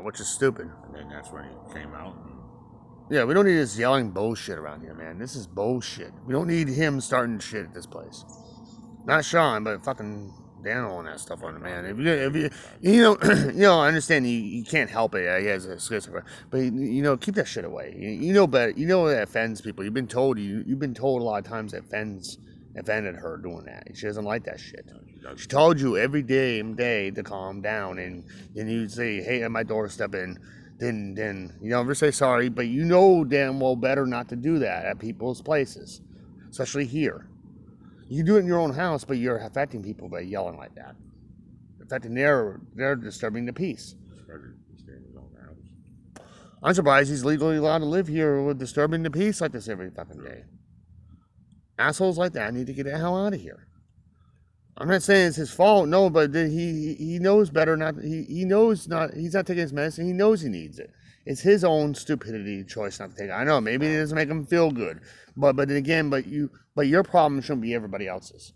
which is stupid. And then that's when he came out. And, Yeah, we don't need this yelling bullshit around here, man. This is bullshit. We don't need him starting shit at this place. Not Sean, but fucking Daniel and that stuff on it, man. If you, I understand you can't help it. He has a schizophrenia, but keep that shit away. You know better. You know that offends people. You've been told a lot of times that offended her doing that. She doesn't like that shit. She told you every day to calm down, and then you say, "Hey, at my doorstep," and then you never say sorry, but you know damn well better not to do that at people's places, especially here. You do it in your own house, but you're affecting people by yelling like that. Affecting they're disturbing the peace. I'm surprised he's legally allowed to live here with disturbing the peace like this every fucking day. Assholes like that need to get the hell out of here. I'm not saying it's his fault, no, but he knows better not. He knows not. He's not taking his medicine. He knows he needs it. It's his own stupidity choice not to take it. I know maybe it doesn't make him feel good, but your problem shouldn't be everybody else's.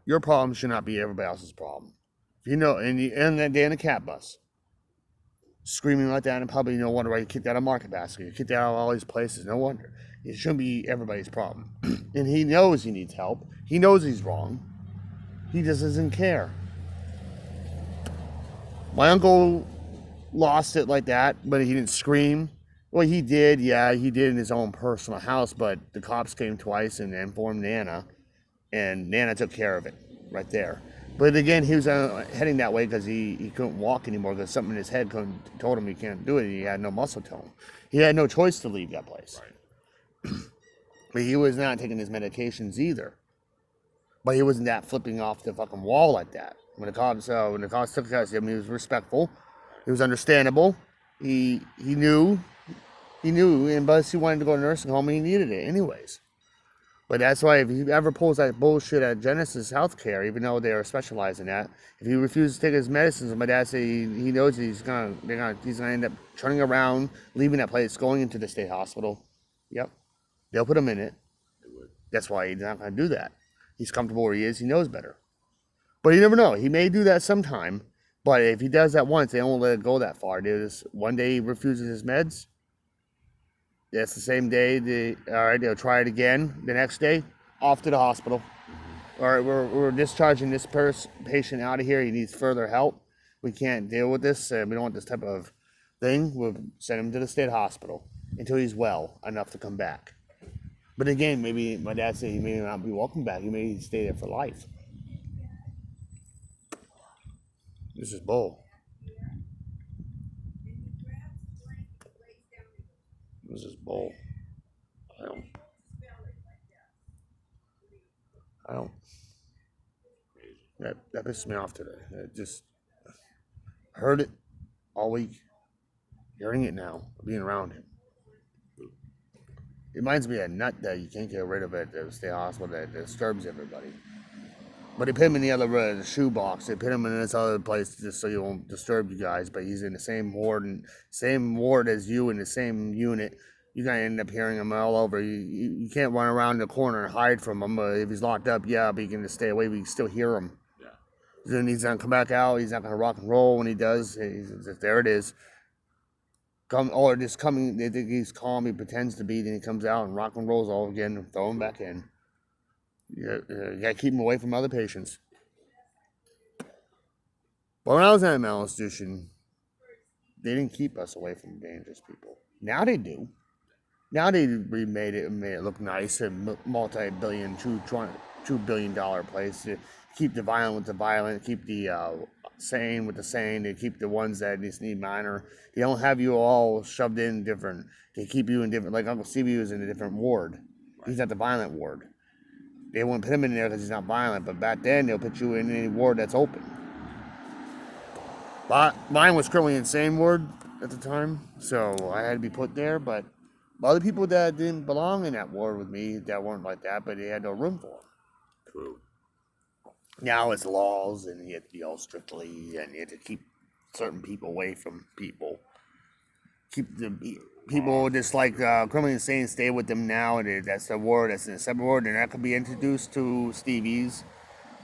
Your problem should not be everybody else's problem. If and that day in the cat bus, screaming like that in public, no wonder why you kicked out of Market Basket. You kicked out of all these places. No wonder. It shouldn't be everybody's problem. And he knows he needs help. He knows he's wrong. He just doesn't care. My uncle lost it like that, but he didn't scream. Well, he did. Yeah, he did in his own personal house, but the cops came twice and informed Nana, and Nana took care of it right there. But again, he was heading that way because he couldn't walk anymore because something in his head told him he can't do it. He had no muscle tone. He had no choice to leave that place. Right. But he was not taking his medications either. But he wasn't that flipping off the fucking wall like that. When the cops took care of him, he was respectful. He was understandable. He knew, and but he wanted to go to nursing home and he needed it anyways. But that's why if he ever pulls that bullshit at Genesis Healthcare, even though they are specialized in that, if he refuses to take his medicines, my dad said he knows he's gonna end up turning around, leaving that place, going into the state hospital. Yep, they'll put him in it. That's why he's not gonna do that. He's comfortable where he is. He knows better. But you never know. He may do that sometime. But if he does that once, they won't let it go that far. One day he refuses his meds. That's the same day. They'll try it again. The next day, off to the hospital. All right, we're discharging this patient out of here. He needs further help. We can't deal with this. We don't want this type of thing. We'll send him to the state hospital until he's well enough to come back. But again, maybe my dad said he may not be welcome back. He may stay there for life. This is bull. This is bull. I don't. That pisses me off today. I heard it all week. Hearing it now, being around him. It reminds me of a nut that you can't get rid of at the state hospital that disturbs everybody. But they put him in the other shoebox. They put him in this other place just so he won't disturb you guys. But he's in the same ward as you in the same unit. You're gonna end up hearing him all over. You can't run around the corner and hide from him. If he's locked up, yeah, but you can just stay away. But you can still hear him. Yeah. Then he's gonna come back out. He's not gonna rock and roll when he does. There it is. They think he's calm. He pretends to be. Then he comes out and rock and rolls all again and throw him back in. You gotta keep him away from other patients. But when I was at a mental institution, they didn't keep us away from dangerous people. Now they do. Now they made it look nice, a multi-billion, $2 billion place to keep the violent with the violent, keep the sane with the sane. They keep the ones that just need minor. They don't have you all shoved in different. They keep you in different. Like Uncle Stevie was in a different ward. He's at the violent ward. They won't put him in there because he's not violent. But back then, they'll put you in any ward that's open. But mine was criminally insane ward at the time, so I had to be put there. But other people that didn't belong in that ward with me that weren't like that, but they had no room for them. True. Now it's laws, and you have to be all strictly, and you have to keep certain people away from people. Keep the people just like criminally insane stay with them now, and that's a ward, that's in a separate ward, and that could be introduced to Stevie's.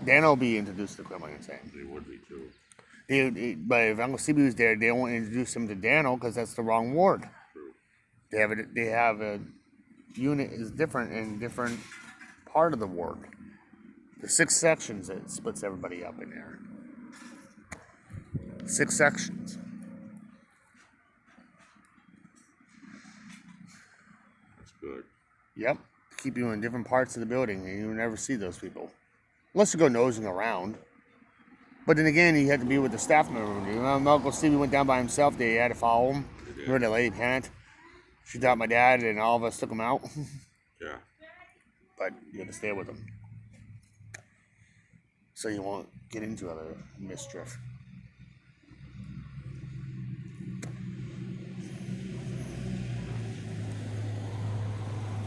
Dan will be introduced to criminally insane. They would be too. But if Uncle CB was there, they won't introduce him to Daniel because that's the wrong ward. True. They have a unit is different in different part of the ward. The 6 sections, it splits everybody up in there. 6 sections. That's good. Yep. Keep you in different parts of the building, and you never see those people, unless you go nosing around. But then again, you had to be with the staff member. You know, Uncle Stevie went down by himself. They had to follow him. They did. Remember the lady panicked? She dropped my dad, and all of us took him out. Yeah. But you had to stay with him, so you won't get into other mischief.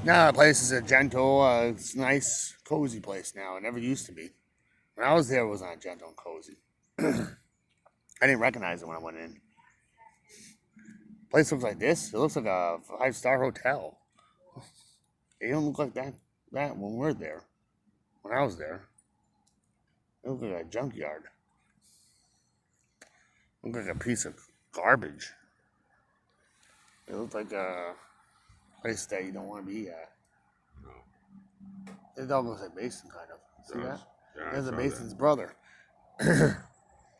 Now the place is a gentle, it's a nice, cozy place now. It never used to be. When I was there, it was not gentle and cozy. I didn't recognize it when I went in. Place looks like this. It looks like a 5-star hotel. It don't look like that when we're there. When I was there, it looked like a junkyard. It looked like a piece of garbage. It looked like a place that you don't want to be at. No. It dog looks like Mason, kind of. See that? Yeah, I There's a saw Mason's brother.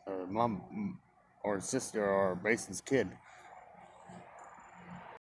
Or mom, or sister, or Mason's kid.